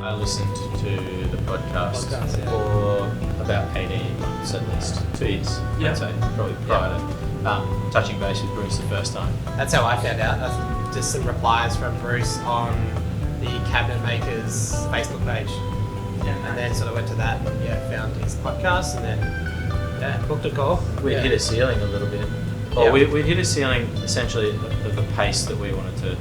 I listened to the podcast for about 18 months at least, 2 years, I'd say, probably prior to touching base with Bruce the first time. That's how I found out. That's just some replies from Bruce on the Cabinet Makers Facebook page. And then sort of went to that and found his podcast and then booked a call. We hit a ceiling a little bit. Well, we hit a ceiling essentially of the pace that we wanted to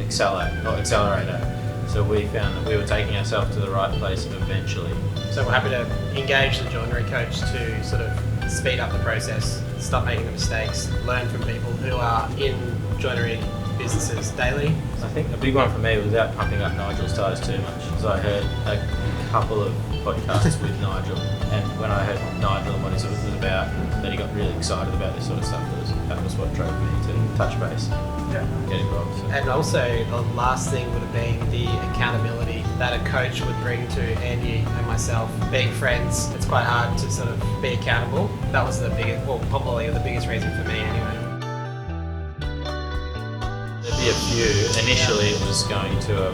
accelerate at. So we found that we were taking ourselves to the right place eventually. So we're happy to engage the Joinery Coach to sort of speed up the process, stop making the mistakes, learn from people who are in joinery businesses daily. I think a big one for me was without pumping up Nigel's tires too much. So I heard a couple of podcasts with Nigel, and when I heard Nigel and what it was about, that he got really excited about this sort of stuff. That was what drove me to touch base, get involved. So. And also the last thing would have been the accountability that a coach would bring to Andy and myself. Being friends, it's quite hard to sort of be accountable. That was the biggest, well, probably the biggest reason for me anyway. There'd be a few. Initially it was going to a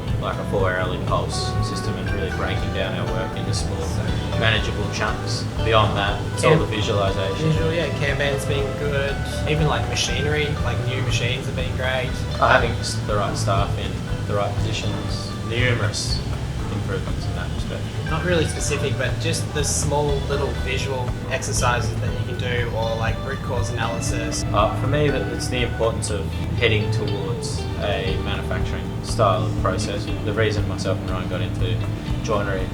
4-hourly pulse system and really breaking down our work into small, manageable chunks. Beyond that, it's all the visualisation. Kanban's been good. Even like machinery, like new machines have been great. Having the right staff in the right positions, numerous improvements in that respect. Not really specific, but just the small little visual exercises that you can do, or like root cause analysis. For me, it's the importance of heading towards a manufacturing style of process. The reason myself and Ryan got into joinery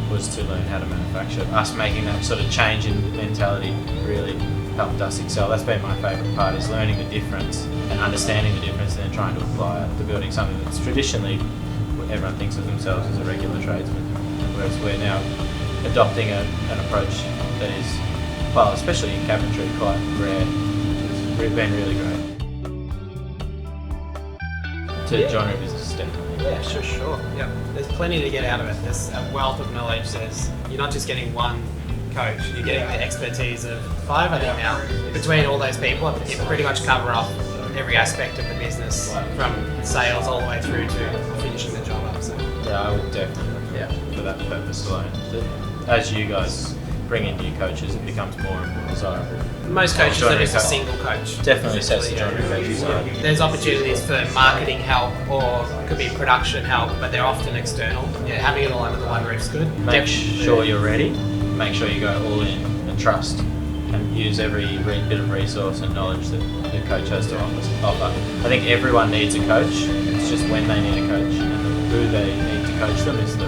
was to learn how to manufacture. Us making that sort of change in mentality really helped us excel. That's been my favourite part, is learning the difference and understanding the difference and then trying to apply it to building something that's traditionally everyone thinks of themselves as a regular tradesman, whereas we're now adopting an approach that is, well, especially in cabinetry, quite rare. It's been really great. To joinery business, definitely. Yeah, sure. Yeah, there's plenty to get out of it. There's a wealth of knowledge. You're not just getting one coach, you're getting the expertise of 5, I think now. Between all those people, you pretty much cover off every aspect of the business, from sales all the way through to finishing the job up. So. Yeah, I would definitely recommend for that purpose alone. As you guys bring in new coaches, it becomes more and more desirable. Most coaches are just a single coach. Definitely sets the joinery coach aside. There's opportunities for marketing help, or it could be production help, but they're often external. Yeah, having it all under the one roof is good. Make sure you're ready. Make sure you go all in and trust, and use every bit of resource and knowledge that the coach has to offer. I think everyone needs a coach. It's just when they need a coach and who they need to coach them is the